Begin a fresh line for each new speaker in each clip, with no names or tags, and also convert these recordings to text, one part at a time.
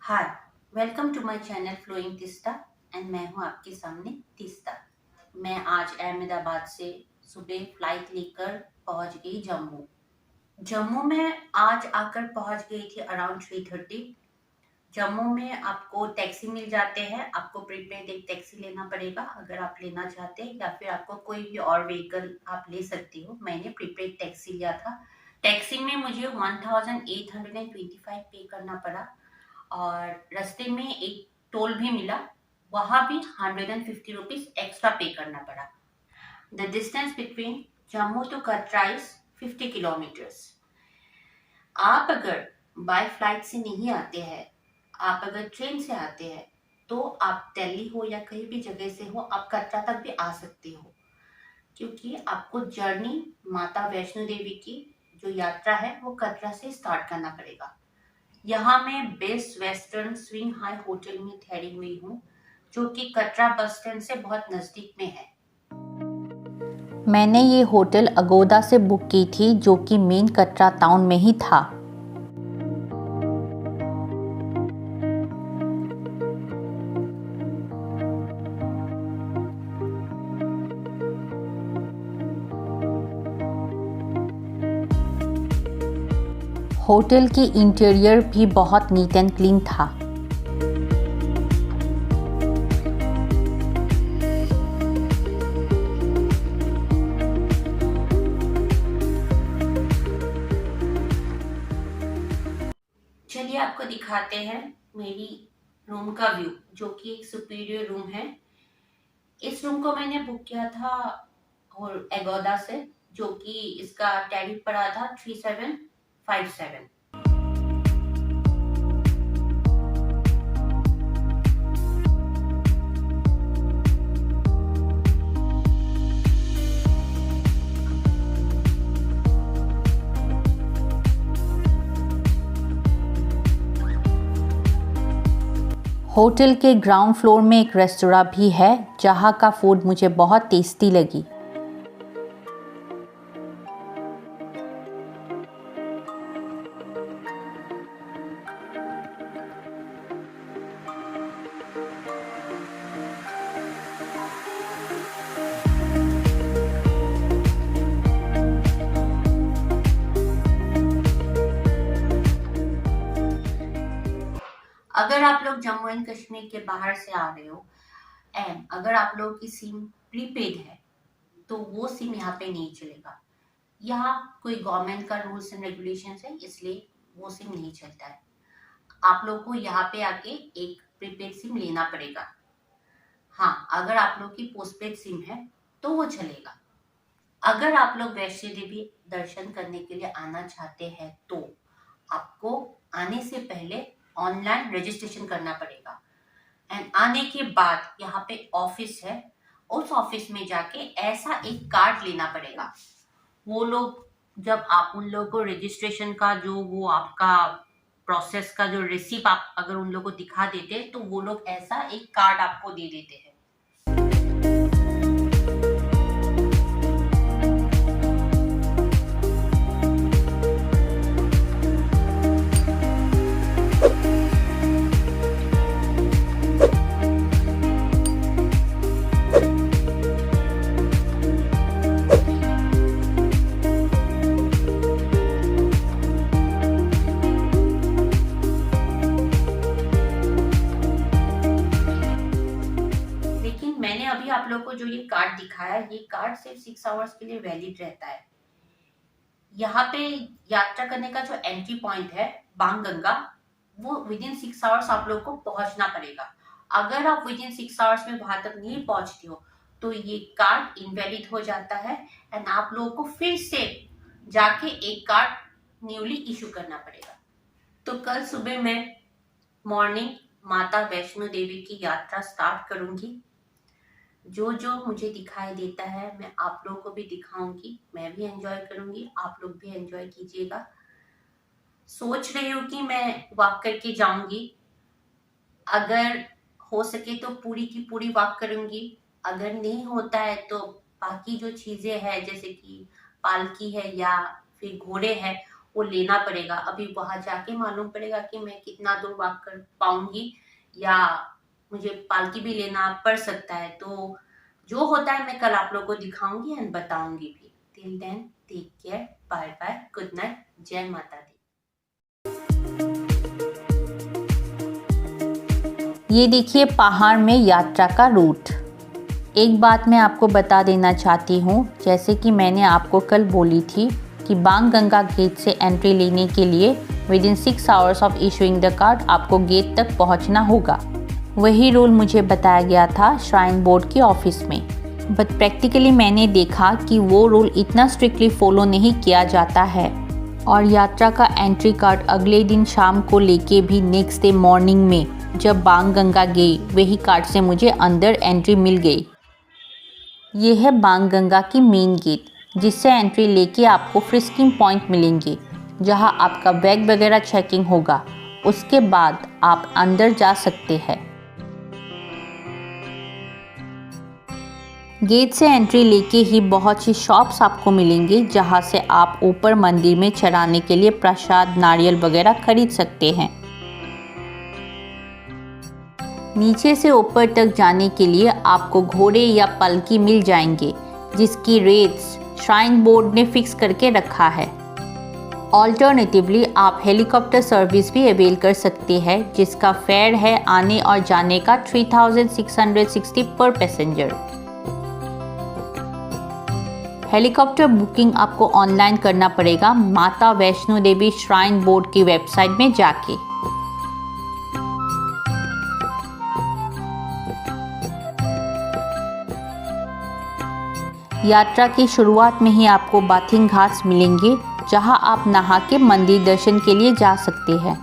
Hi, welcome to my channel flowing Teesta and मैं हूं आपके सामने तीस्ता। मैं आज अहमदाबाद से सुबह फ्लाइट लेकर पहुंच गई जम्मू। जम्मू में आज आकर पहुंच गई थी अराउंड 3:30। जम्मू में आपको टैक्सी मिल जाते हैं। आपको प्रीपेड एक टैक्सी लेना पड़ेगा अगर आप लेना चाहते हैं, या फिर आपको कोई भी और व्हीकल आप ले सकती हो। मैंने प्रीपेड टैक्सी लिया था। टैक्सी में मुझे 1825 पे करना पड़ा और रास्ते में एक टोल भी मिला, वहां भी 150 रुपीज एक्स्ट्रा पे करना पड़ा। The distance between Jammu to Katra is 50 kilometres. आप अगर बाय फ्लाइट से नहीं आते हैं, आप अगर ट्रेन से आते हैं, तो आप दिल्ली हो या कहीं भी जगह से हो, आप कटरा तक भी आ सकते हो, क्योंकि आपको जर्नी माता वैष्णो देवी की जो यात्रा है वो कटरा से स्टार्ट करना पड़ेगा। यहाँ मैं best western swing high hotel में ठहरी हुई हूँ, जो कि कटरा बस स्टैंड से बहुत नजदीक में है।
मैंने ये होटल अगोदा से बुक की थी, जो कि मेन कटरा टाउन में ही था। होटल की इंटीरियर भी बहुत नीट एंड क्लीन था।
चलिए आपको दिखाते हैं मेरी रूम का व्यू, जो कि एक सुपीरियर रूम है। इस रूम को मैंने बुक किया था और एगोदा से, जो कि इसका टैरिफ पड़ा था 3757।
होटल के ग्राउंड फ्लोर में एक रेस्टोरेंट भी है, जहाँ का फूड मुझे बहुत टेस्टी लगी।
अगर आप लोग जम्मू एंड कश्मीर के बाहर से आ रहे हो एंड अगर आप लोगों की सिम प्रीपेड है, तो वो सिम यहाँ पे नहीं चलेगा। यहाँ कोई गवर्नमेंट का रूल्स एंड रेगुलेशन है, इसलिए वो सिम नहीं चलता है। आप लोग को यहाँ पे आके एक प्रीपेड सिम लेना पड़ेगा। हाँ, अगर आप लोग की पोस्टपेड सिम है तो वो चलेगा। अगर आप लोग वैष्णो देवी दर्शन करने के लिए आना चाहते हैं, तो आपको आने से पहले ऑनलाइन रजिस्ट्रेशन करना पड़ेगा एंड आने के बाद यहाँ पे ऑफिस है, उस ऑफिस में जाके ऐसा एक कार्ड लेना पड़ेगा। वो लोग जब आप उन लोगों को रजिस्ट्रेशन का जो वो आपका प्रोसेस का जो रिसिप्ट आप अगर उन लोगों को दिखा देते, तो वो लोग ऐसा एक कार्ड आपको दे देते हैं। लेकिन मैंने अभी आप लोगों को जो ये कार्ड दिखाया, ये कार्ड सिर्फ 6 आवर्स के लिए वैलिड रहता है। यहाँ पे यात्रा करने का जो एंट्री पॉइंट है बाणगंगा, वो विद इन 6 आवर्स आप लोग को पहुंचना पड़ेगा। अगर आप विद इन 6 आवर्स में वहां तक नहीं पहुंचते हो, तो ये कार्ड इनवैलिड हो जाता है एंड आप लोगों को फिर से जाके एक कार्ड न्यूली इशू करना पड़ेगा। तो कल सुबह मैं मॉर्निंग माता वैष्णो देवी की यात्रा स्टार्ट करूंगी। जो जो मुझे दिखाई देता है मैं आप लोगों को भी दिखाऊंगी, मैं भी एंजॉय करूंगी, आप लोग भी एंजॉय कीजिएगा। सोच रही हूँ कि मैं वॉक करके जाऊंगी। अगर हो सके तो पूरी की पूरी वॉक करूंगी। अगर नहीं होता है तो बाकी जो चीजें हैं, जैसे कि पालकी है या फिर घोड़े हैं, वो लेना पड़ेगा। अभी वहां जाके मालूम पड़ेगा कि मैं कितना दूर वॉक कर पाऊंगी या मुझे पालकी भी लेना पड़ सकता है। तो जो होता है मैं कल आप लोगों को दिखाऊंगी एंड बताऊंगी भी। Till then take care, bye bye, good night, जय माता दी।
ये देखिए पहाड़ में यात्रा का रूट। एक बात मैं आपको बता देना चाहती हूँ, जैसे कि मैंने आपको कल बोली थी कि बाणगंगा गेट से एंट्री लेने के लिए within 6 hours of issuing the card आपको गेट तक पहुँचना होगा। वही रूल मुझे बताया गया था श्राइन बोर्ड के ऑफिस में, बट प्रैक्टिकली मैंने देखा कि वो रूल इतना स्ट्रिक्टली फॉलो नहीं किया जाता है और यात्रा का एंट्री कार्ड अगले दिन शाम को लेके भी नेक्स्ट डे मॉर्निंग में जब बाणगंगा गई वही कार्ड से मुझे अंदर एंट्री मिल गई। ये है बाणगंगा की मेन गेट, जिससे एंट्री लेके आपको फ्रिस्किंग पॉइंट मिलेंगे जहां आपका बैग वगैरह चेकिंग होगा। उसके बाद आप अंदर जा सकते हैं। गेट से एंट्री लेके ही बहुत सी शॉप्स आपको मिलेंगे जहां से आप ऊपर मंदिर में चढ़ाने के लिए प्रसाद, नारियल वगैरह खरीद सकते हैं। नीचे से ऊपर तक जाने के लिए आपको घोड़े या पलकी मिल जाएंगे, जिसकी रेट्स श्राइन बोर्ड ने फिक्स करके रखा है। ऑल्टरनेटिवली आप हेलीकॉप्टर सर्विस भी अवेल कर सकते हैं, जिसका फेयर है आने और जाने का 3660 पर पैसेंजर। हेलीकॉप्टर बुकिंग आपको ऑनलाइन करना पड़ेगा माता वैष्णो देवी श्राइन बोर्ड की वेबसाइट में जाके। यात्रा की शुरुआत में ही आपको बाथिंग घाट्स मिलेंगे जहां आप नहा के मंदिर दर्शन के लिए जा सकते हैं।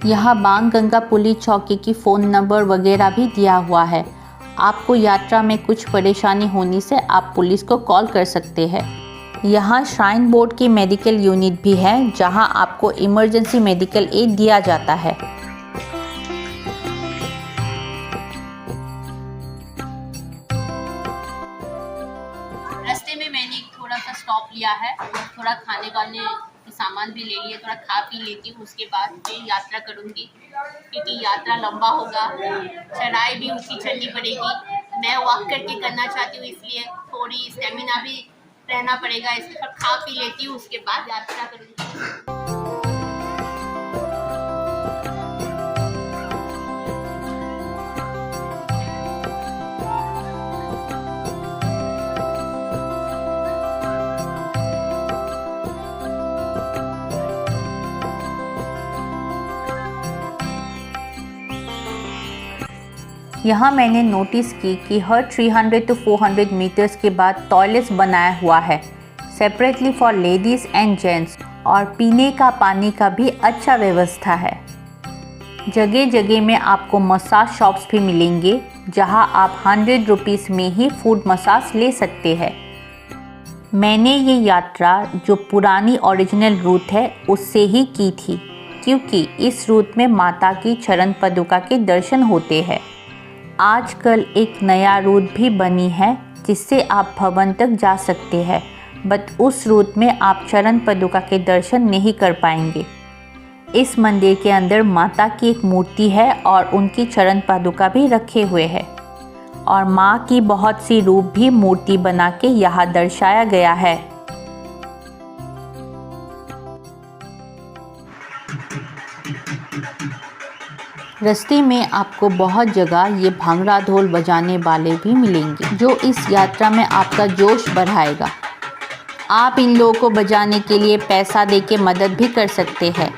यहाँ बाणगंगा पुलिस चौकी की फ़ोन नंबर वगैरह भी दिया हुआ है। आपको यात्रा में कुछ परेशानी होने से आप पुलिस को कॉल कर सकते हैं। यहाँ श्राइन बोर्ड की मेडिकल यूनिट भी है जहाँ आपको इमरजेंसी मेडिकल एड दिया जाता है।
रास्ते में मैंने थोड़ा सा स्टॉप लिया है, थोड़ा खाने वाने सामान भी ले लिए, थोड़ा खा पी लेती हूँ, उसके बाद मैं यात्रा करूँगी क्योंकि यात्रा लंबा होगा, चढ़ाई भी ऊँची चढ़नी पड़ेगी। मैं वॉक करके करना चाहती हूँ, इसलिए थोड़ी स्टेमिना भी रहना पड़ेगा। इसलिए खा पी लेती हूँ, उसके बाद यात्रा करूँगी।
यहाँ मैंने नोटिस की कि हर 300 to 400 मीटर्स के बाद टॉयलेट्स बनाया हुआ है separately for ladies and gents, और पीने का पानी का भी अच्छा व्यवस्था है। जगह जगह में आपको मसाज शॉप्स भी मिलेंगे जहाँ आप 100 रुपीज़ में ही फूड मसाज ले सकते हैं। मैंने ये यात्रा जो पुरानी ओरिजिनल रूट है उससे ही की थी, क्योंकि इस रूट में माता की चरण पादुका के दर्शन होते हैं। आजकल एक नया रूट भी बनी है जिससे आप भवन तक जा सकते हैं, बट उस रूट में आप चरण पादुका के दर्शन नहीं कर पाएंगे। इस मंदिर के अंदर माता की एक मूर्ति है और उनकी चरण पादुका भी रखे हुए हैं, और माँ की बहुत सी रूप भी मूर्ति बना के यहाँ दर्शाया गया है। रास्ते में आपको बहुत जगह ये भांगड़ा ढोल बजाने वाले भी मिलेंगे जो इस यात्रा में आपका जोश बढ़ाएगा। आप इन लोगों को बजाने के लिए पैसा देके मदद भी कर सकते हैं।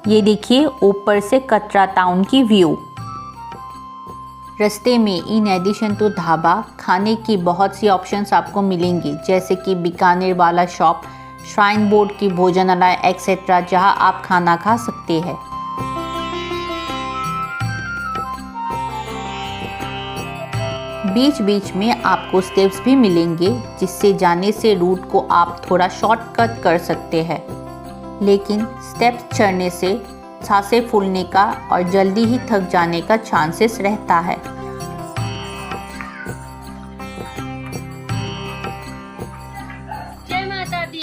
ये देखिए ऊपर से कटरा टाउन की व्यू। रास्ते में इन एडिशन टू ढाबा खाने की बहुत सी ऑप्शंस आपको मिलेंगी, जैसे कि बीकानेर वाला शॉप, श्राइन बोर्ड की भोजनालय एक्सेट्रा, जहां आप खाना खा सकते हैं। बीच बीच में आपको स्टेप्स भी मिलेंगे, जिससे जाने से रूट को आप थोड़ा शॉर्टकट कर सकते हैं, लेकिन स्टेप्स चढ़ने से सांसें फूलने का और जल्दी ही थक जाने का चांसेस रहता है।
जय माता दी।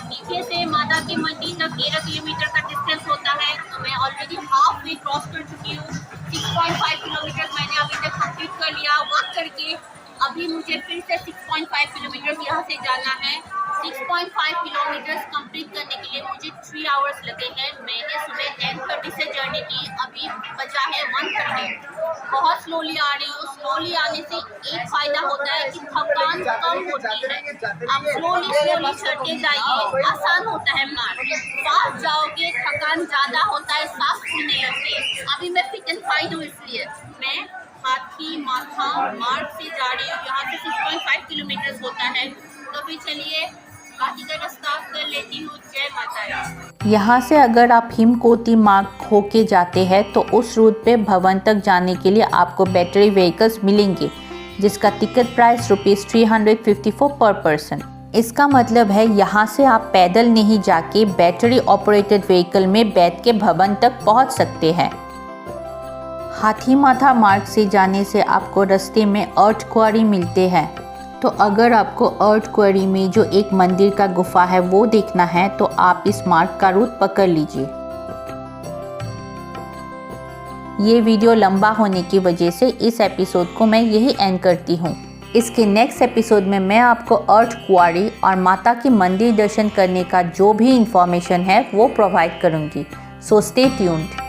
पीछे से माता की मंदिर तक 13 किलोमीटर का डिस्टेंस होता है, तो मैं ऑलरेडी हाफ वे क्रॉस कर चुकी हूँ। 6.5 किलोमीटर मैंने अभी तक कंप्लीट कर लिया वॉक करके। अभी मुझे फिर से 6.5 किलोमीटर यहाँ से जाना है। 6.5 किलोमीटर कंप्लीट करने के लिए मुझे 3 आवर्स लगे हैं। मैंने सुबह 10:30 से जर्नी की, अभी बचा है 1:30। बहुत स्लोली आ रही हूँ। स्लोली आने से एक फायदा होता है कि थकान कम होती है। आप स्लोली चढ़ते जाइए, आसान होता है मार्ग। फास्ट जाओगे थकान ज्यादा होता है, सांस फूलने लगती है। अभी मैं फिट एंड फाइन हूँ, इसलिए मैं हाथी माथा मार्ग से जा रही हूँ। यहाँ से 6.5 किलोमीटर होता है, तो फिर चलिए बाकी का रास्ता कर लेती हूँ। जय माता दी।
यहाँ से अगर आप हिमकोटी मार्ग होके जाते हैं तो उस रूट पे भवन तक जाने के लिए आपको बैटरी व्हीकल्स मिलेंगे, जिसका टिकट प्राइस ₹354 पर पर्सन। इसका मतलब है यहाँ से आप पैदल नहीं जाके बैटरी ऑपरेटेड व्हीकल में बैठ के भवन तक पहुँच सकते हैं। हाथी माथा मार्ग से जाने से आपको रास्ते में अर्थ क्वारी मिलते हैं, तो अगर आपको अर्थ क्वारी में जो एक मंदिर का गुफा है वो देखना है तो आप इस मार्ग का रूट पकड़ लीजिए। ये वीडियो लंबा होने की वजह से इस एपिसोड को मैं यही एंड करती हूँ। इसके नेक्स्ट एपिसोड में मैं आपको अर्थ क्वारी और माता की मंदिर दर्शन करने का जो भी इंफॉर्मेशन है वो प्रोवाइड करूँगी। So stay tuned.